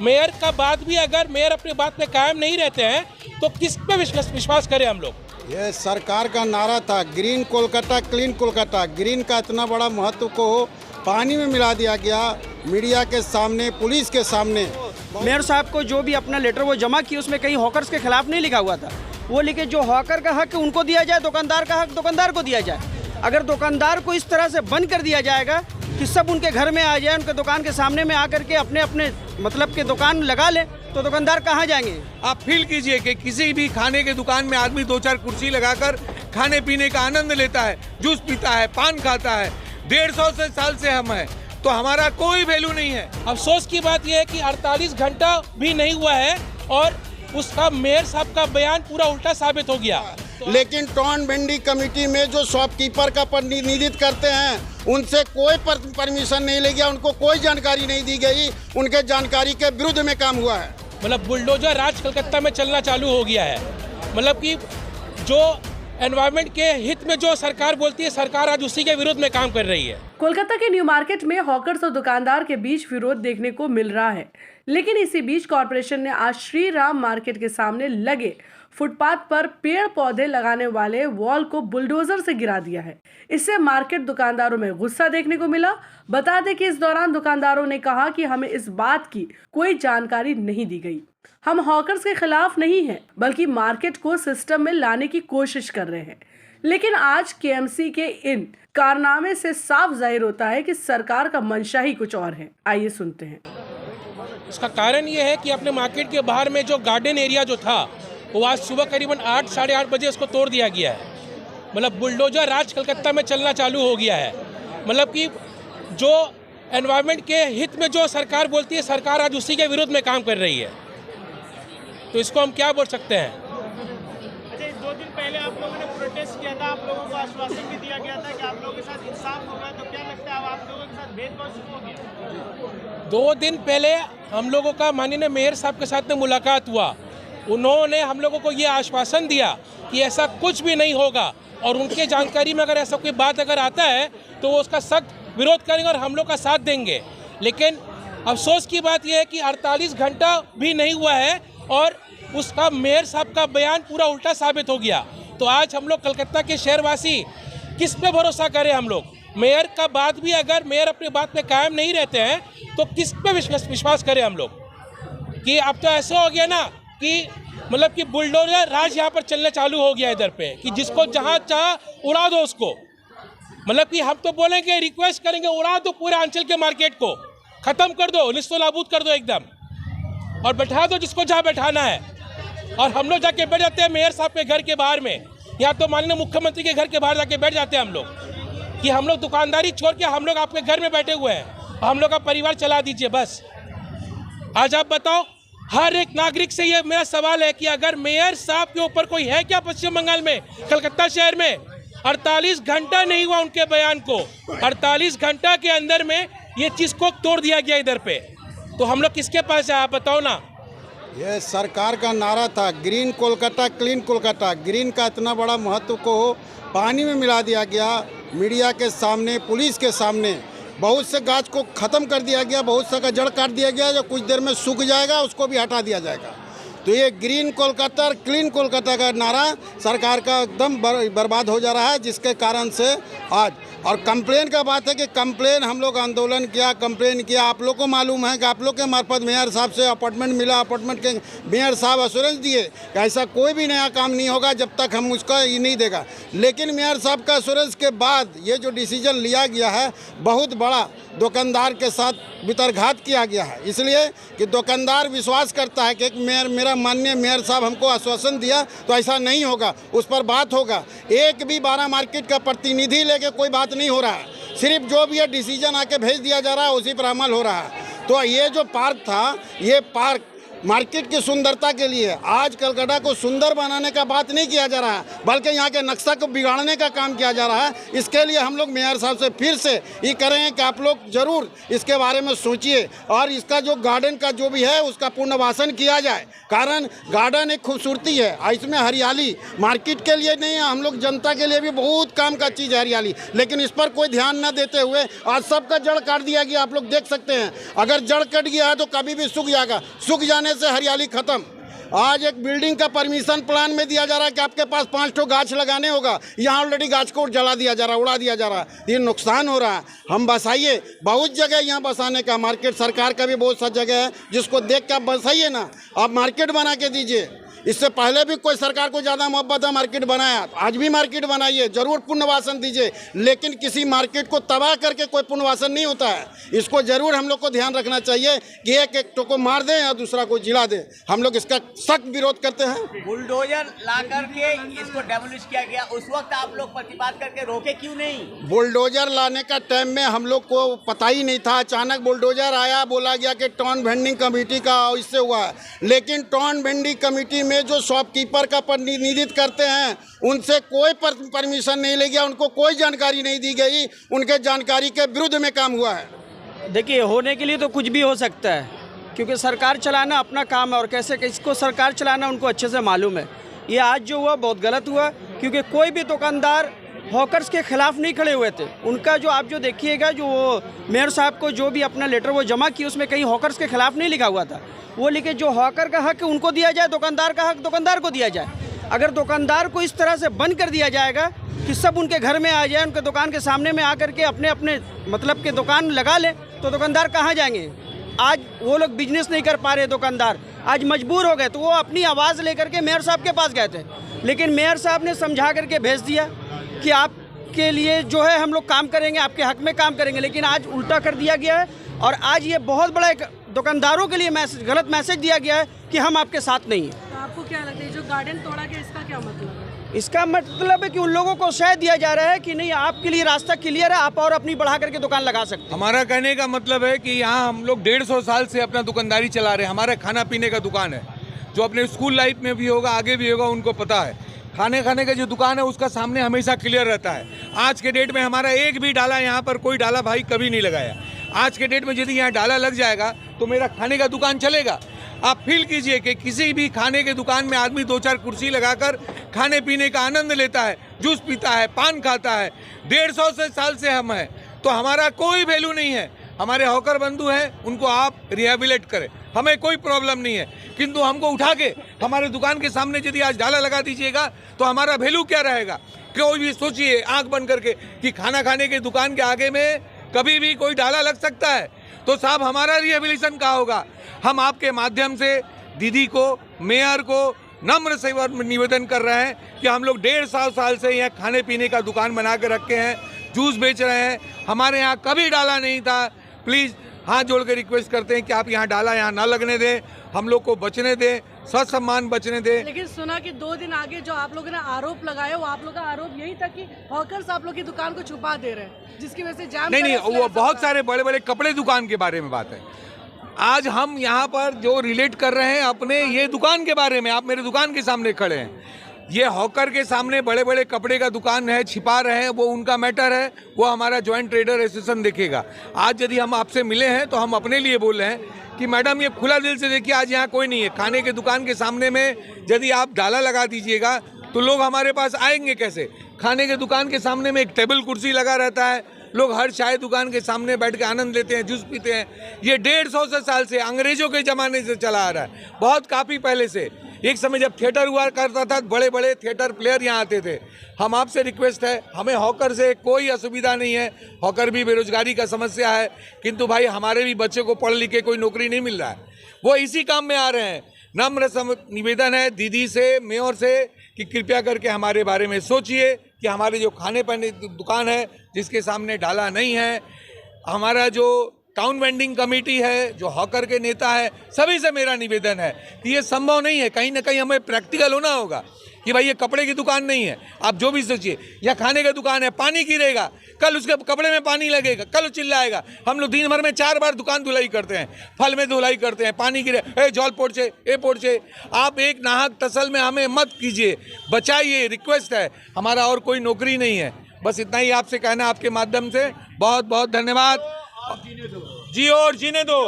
Mayor का बात भी अगर मेयर अपनी बात पे कायम नहीं रहते हैं तो किस पे विश्वास करें हम लोग। ये सरकार का नारा था green Kolkata clean Kolkata. Green का इतना बड़ा महत्व को पानी में मिला दिया गया मीडिया के सामने, पुलिस के सामने। मेयर साहब को जो भी अपना लेटर वो जमा किया उसमें कहीं हॉकर्स के खिलाफ नहीं लिखा हुआ था। वो लिखे जो हॉकर का हक उनको दिया जाए, दुकानदार का हक दुकानदार को दिया जाए। अगर दुकानदार को इस तरह से बंद कर दिया जाएगा कि सब उनके घर में आ जाए, उनके दुकान के सामने में आकर के अपने अपने मतलब के दुकान लगा ले, तो दुकानदार कहाँ जाएंगे। आप फील कीजिए कि किसी भी खाने के दुकान में आदमी 2-4 कुर्सी लगाकर खाने पीने का आनंद लेता है, जूस पीता है, पान खाता है। 150 साल से हम हैं, तो हमारा कोई वैल्यू नहीं है। अफसोस की बात यह है कि 48 घंटा भी नहीं हुआ है और उसका मेयर साहब का बयान पूरा उल्टा साबित हो गया। लेकिन टॉन बेंडी कमेटी में जो शॉपकीपर का प्रतिनिधित्व करते हैं उनसे कोई परमिशन नहीं ले गया, उनको कोई जानकारी नहीं दी गई, उनके जानकारी के विरुद्ध में काम हुआ है। मतलब बुलडोजर राज कलकत्ता में चलना चालू हो गया है। मतलब कि जो एनवायरनमेंट के हित में जो सरकार बोलती है, सरकार आज उसी के विरुद्ध में काम कर रही है। कोलकाता के न्यू मार्केट में हॉकर्स और दुकानदार के बीच विरोध देखने को मिल रहा है, लेकिन इसी बीच कॉरपोरेशन ने आज श्री राम मार्केट के सामने लगे फुटपाथ पर पेड़ पौधे लगाने वाले वॉल को बुलडोजर से गिरा दिया है। इससे मार्केट दुकानदारों में गुस्सा देखने को मिला। बता दें कि इस दौरान दुकानदारों ने कहा कि हमें इस बात की कोई जानकारी नहीं दी गई। हम हॉकर्स के खिलाफ नहीं हैं, बल्कि मार्केट को सिस्टम में लाने की कोशिश कर रहे हैं। लेकिन आज केएमसी के इन कारनामे से साफ जाहिर होता है कि सरकार का मंशा ही कुछ और है। आइए सुनते हैं। इसका कारण ये है कि अपने मार्केट के बाहर में जो गार्डन एरिया जो था वो आज सुबह करीबन 8 साढ़े 8 बजे उसको तोड़ दिया गया है। मतलब बुलडोजर राज कलकत्ता में चलना चालू हो गया है। मतलब कि जो एनवायरनमेंट के हित में जो सरकार बोलती है, सरकार आज उसी के विरुद्ध में काम कर रही है। तो इसको हम क्या बोल सकते हैं। अच्छा, 2 दिन पहले आप लोगों ने प्रोटेस्ट किया था, आप लोगों को आश्वासन भी दिया गया था कि आप लोगों के साथ इंसाफ होगा, तो क्या लगता है अब आप लोगों के साथ भेदभाव शुरू हो गया? 2 दिन पहले हम लोगों का माननीय मेयर साहब के साथ में मुलाकात हुआ। उन्होंने हम लोगों को ये आश्वासन दिया कि ऐसा कुछ भी नहीं होगा और उनके जानकारी में अगर ऐसा कोई बात अगर आता है तो वो उसका सख्त विरोध करेंगे और हम लोग का साथ देंगे। लेकिन अफसोस की बात यह है कि 48 घंटा भी नहीं हुआ है और उसका मेयर साहब का बयान पूरा उल्टा साबित हो गया। तो आज हम लोग कलकत्ता के शहरवासी किस पे भरोसा करें। हम लोग मेयर का बात भी अगर मेयर अपनी बात पे कायम नहीं रहते हैं तो किस पे विश्वास करें हम लोग। कि अब तो ऐसा हो गया ना कि मतलब कि बुलडोजर राज यहाँ पर चलने चालू हो गया इधर पे, कि जिसको जहाँ चाह उड़ा दो उसको। मतलब कि हम तो बोलेंगे, रिक्वेस्ट करेंगे, उड़ा दो पूरे अंचल के मार्केट को, ख़त्म कर दो, निस्तनाबूद कर दो एकदम, और बैठा दो जिसको जहाँ बैठाना है। और हम लोग जाके बैठ जाते हैं मेयर साहब के घर के बाहर में, या तो माननीय मुख्यमंत्री के घर के बाहर जाके बैठ जाते हैं हम लोग कि हम लोग दुकानदारी छोड़ के हम लोग आपके घर में बैठे हुए हैं, हम लोग का परिवार चला दीजिए बस। आज आप बताओ, हर एक नागरिक से ये मेरा सवाल है कि अगर मेयर साहब के ऊपर कोई है क्या पश्चिम बंगाल में, कलकत्ता शहर में 48 घंटा नहीं हुआ उनके बयान को, 48 घंटा के अंदर में ये चीज़ को तोड़ दिया गया इधर पे, तो हम लोग किसके पास है आप बताओ ना। ये सरकार का नारा था green Kolkata clean Kolkata. Green का इतना बड़ा महत्व को पानी में मिला दिया गया मीडिया के सामने, पुलिस के सामने। बहुत से गाछ को ख़त्म कर दिया गया, बहुत सा का जड़ काट दिया गया, जो कुछ देर में सूख जाएगा उसको भी हटा दिया जाएगा। तो ये ग्रीन कोलकाता और क्लीन कोलकाता का नारा सरकार का एकदम बर्बाद हो जा रहा है, जिसके कारण से आज और कंप्लेन का बात है कि कंप्लेन हम लोग आंदोलन किया, कंप्लेन किया। आप लोग को मालूम है कि आप लोग के मार्फत मेयर साहब से अपार्टमेंट मिला, अपार्टमेंट के मेयर साहब एश्योरेंस दिए कि ऐसा कोई भी नया काम नहीं होगा जब तक हम उसका ये नहीं देगा। लेकिन मेयर साहब का एश्योरेंस के बाद ये जो डिसीजन लिया गया है, बहुत बड़ा दुकानदार के साथ वितरघात किया गया है। इसलिए कि दुकानदार विश्वास करता है कि एक मेरा माननीय मेयर साहब हमको आश्वासन दिया तो ऐसा नहीं होगा, उस पर बात होगा। एक भी 12 मार्केट का प्रतिनिधि लेके कोई बात नहीं हो रहा है, सिर्फ जो भी ये डिसीजन आके भेज दिया जा रहा है उसी पर अमल हो रहा है। तो ये जो पार्क था, ये पार्क मार्केट की सुंदरता के लिए। आज कलकत्ता को सुंदर बनाने का बात नहीं किया जा रहा है, बल्कि यहाँ के नक्शा को बिगाड़ने का काम किया जा रहा है। इसके लिए हम लोग मेयर साहब से फिर से ये कह रहे हैं कि आप लोग ज़रूर इसके बारे में सोचिए और इसका जो गार्डन का जो भी है उसका पुनर्वासन किया जाए। कारण गार्डन एक खूबसूरती है, इसमें हरियाली मार्केट के लिए नहीं है, हम लोग जनता के लिए भी बहुत काम का चीज़ है हरियाली, लेकिन इस पर कोई ध्यान न देते हुए आज सबका जड़ काट दिया गया। आप लोग देख सकते हैं, अगर जड़ कट गया है तो कभी भी सूख जाएगा, सूख जाने से हरियाली खत्म। आज एक बिल्डिंग का परमिशन प्लान में दिया जा रहा है कि आपके पास 5 ठो गाछ लगाने होगा, यहाँ ऑलरेडी गाछ को जला दिया जा रहा है, उड़ा दिया जा रहा है, ये नुकसान हो रहा है। हम बसाइए, बहुत जगह यहाँ बसाने का, मार्केट सरकार का भी बहुत सा जगह है जिसको देख के आप बसाइए ना, आप मार्केट बना के दीजिए। इससे पहले भी कोई सरकार को ज़्यादा मोहब्बत है, मार्केट बनाया, आज भी मार्केट बनाइए, जरूर पुनर्वासन दीजिए, लेकिन किसी मार्केट को तबाह करके कोई पुनर्वासन नहीं होता है। इसको जरूर हम लोग को ध्यान रखना चाहिए कि एक को मार दें या दूसरा को जिला दें। हम लोग इसका सख्त विरोध करते हैं। बुलडोजर ला करके इसको डेमोलिश किया गया, उस वक्त आप लोग प्रतिवाद करके रोके क्यों नहीं? बुलडोजर लाने का टाइम में हम लोग को पता ही नहीं था, अचानक बुलडोजर आया, बोला गया कि टाउन वेंडिंग कमेटी का इससे हुआ है, लेकिन टाउन वेंडिंग कमेटी में जो शॉपकीपर का प्रतिनिधित्व करते हैं उनसे कोई परमिशन नहीं ले गया, उनको कोई जानकारी नहीं दी गई, उनके जानकारी के विरुद्ध में काम हुआ है। देखिए, होने के लिए तो कुछ भी हो सकता है, क्योंकि सरकार चलाना अपना काम है और कैसे किसको सरकार चलाना उनको अच्छे से मालूम है। ये आज जो हुआ बहुत गलत हुआ, क्योंकि कोई भी दुकानदार हॉकर्स के खिलाफ नहीं खड़े हुए थे। उनका जो आप जो देखिएगा, जो वो मेयर साहब को जो भी अपना लेटर वो जमा किया, उसमें कहीं हॉकर्स के खिलाफ नहीं लिखा हुआ था। वो लिखे जो हॉकर का हक उनको दिया जाए, दुकानदार का हक दुकानदार को दिया जाए। अगर दुकानदार को इस तरह से बंद कर दिया जाएगा कि सब उनके घर में आ जाए, उनके दुकान के सामने में आकर के अपने अपने मतलब के दुकान लगा ले, तो दुकानदार कहाँ जाएंगे? आज वो लोग बिजनेस नहीं कर पा रहे, दुकानदार आज मजबूर हो गए, तो वो अपनी आवाज़ लेकर के मेयर साहब के पास गए थे, लेकिन मेयर साहब ने समझा करके भेज दिया कि आपके लिए जो है हम लोग काम करेंगे, आपके हक में काम करेंगे। लेकिन आज उल्टा कर दिया गया है और आज ये बहुत बड़ा एक दुकानदारों के लिए गलत मैसेज दिया गया है कि हम आपके साथ नहीं हैं। तो आपको क्या लगता है जो गार्डन तोड़ा गया, इसका क्या मतलब है? इसका मतलब है कि उन लोगों को शायद दिया जा रहा है कि नहीं, आपके लिए रास्ता क्लियर है, आप और अपनी बढ़ा करके दुकान लगा सकते हैं। हमारा कहने का मतलब है कि यहाँ हम लोग 150 साल से अपना दुकानदारी चला रहे हैं। हमारा खाना पीने का दुकान है, जो अपने स्कूल लाइफ में भी होगा, आगे भी होगा, उनको पता है। खाने का जो दुकान है उसका सामने हमेशा क्लियर रहता है। आज के डेट में हमारा एक भी डाला, यहाँ पर कोई डाला भाई कभी नहीं लगाया। आज के डेट में यदि यहाँ डाला लग जाएगा तो मेरा खाने का दुकान चलेगा। आप फील कीजिए कि किसी भी खाने के दुकान में आदमी 2-4 कुर्सी लगाकर खाने पीने का आनंद लेता है, जूस पीता है, पान खाता है। 150 साल से हम हैं, तो हमारा कोई वैल्यू नहीं है। हमारे हॉकर बंधु हैं, उनको आप रिहेबिलिट करें, हमें कोई प्रॉब्लम नहीं है, किंतु हमको उठा के हमारे दुकान के सामने यदि आज डाला लगा दीजिएगा तो हमारा वैल्यू क्या रहेगा? कोई भी सोचिए आंख बंद करके कि खाना खाने के दुकान के आगे में कभी भी कोई डाला लग सकता है, तो साहब हमारा रिहेबिलिटेशन कहाँ होगा? हम आपके माध्यम से दीदी को, मेयर को नम्र से निवेदन कर रहे हैं कि हम लोग 150 साल से यहाँ खाने पीने का दुकान बना के रखे हैं, जूस बेच रहे हैं, हमारे यहाँ कभी डाला नहीं था। प्लीज़ हाथ जोड़ के रिक्वेस्ट करते हैं कि आप यहाँ डाला यहाँ ना लगने दें, हम लोग को बचने दें, ससम्मान बचने दें। लेकिन सुना कि 2 दिन आगे जो आप लोगों ने आरोप लगाया, वो आप लोग का आरोप यही था कि हॉकर्स आप लोग की दुकान को छुपा दे रहे हैं, जिसकी वजह से जाम। नहीं, वो बहुत सारे बड़े बड़े कपड़े दुकान के बारे में बात है। आज हम यहाँ पर जो रिलेट कर रहे हैं अपने ये दुकान के बारे में, आप मेरे दुकान के सामने खड़े हैं, ये हॉकर के सामने बड़े बड़े कपड़े का दुकान है, छिपा रहे हैं, वो उनका मैटर है, वो हमारा जॉइंट ट्रेडर एसोसिएशन देखेगा। आज यदि हम आपसे मिले हैं तो हम अपने लिए बोल रहे हैं कि मैडम ये खुला दिल से देखिए, आज यहाँ कोई नहीं है। खाने के दुकान के सामने में यदि आप डाला लगा दीजिएगा तो लोग हमारे पास आएंगे कैसे? खाने के दुकान के सामने में एक टेबल कुर्सी लगा रहता है, लोग हर चाय दुकान के सामने बैठ के आनंद लेते हैं, जूस पीते हैं। ये 150 साल से अंग्रेजों के ज़माने से चला आ रहा है, बहुत काफ़ी पहले से। एक समय जब थिएटर हुआ करता था, बड़े बड़े थिएटर प्लेयर यहाँ आते थे। हम आपसे रिक्वेस्ट है, हमें हॉकर से कोई असुविधा नहीं है, हॉकर भी बेरोजगारी का समस्या है, किंतु भाई हमारे भी बच्चे को पढ़ लिख के कोई नौकरी नहीं मिल रहा है, वो इसी काम में आ रहे हैं। नम्र निवेदन है दीदी से, मेयर से कि कृपया करके हमारे बारे में सोचिए कि हमारे जो खाने पीने की दुकान है जिसके सामने डाला नहीं है, हमारा जो टाउन वेंडिंग कमेटी है, जो हॉकर के नेता है, सभी से मेरा निवेदन है कि ये संभव नहीं है। कहीं ना कहीं हमें प्रैक्टिकल होना होगा कि भाई ये कपड़े की दुकान नहीं है, आप जो भी सोचिए, या खाने की दुकान है, पानी गिरेगा, कल उसके कपड़े में पानी लगेगा, कल चिल्लाएगा। हम लोग दिन भर में 4 बार दुकान धुलाई करते हैं, फल में धुलाई करते हैं, पानी गिरे, ए जल पोड़चे, ए पोड़चे। आप एक नाहक तसल में हमें मत कीजिए, बचाइए, रिक्वेस्ट है हमारा, और कोई नौकरी नहीं है। बस इतना ही आपसे कहना, आपके माध्यम से बहुत बहुत धन्यवाद। जी और जीने दो।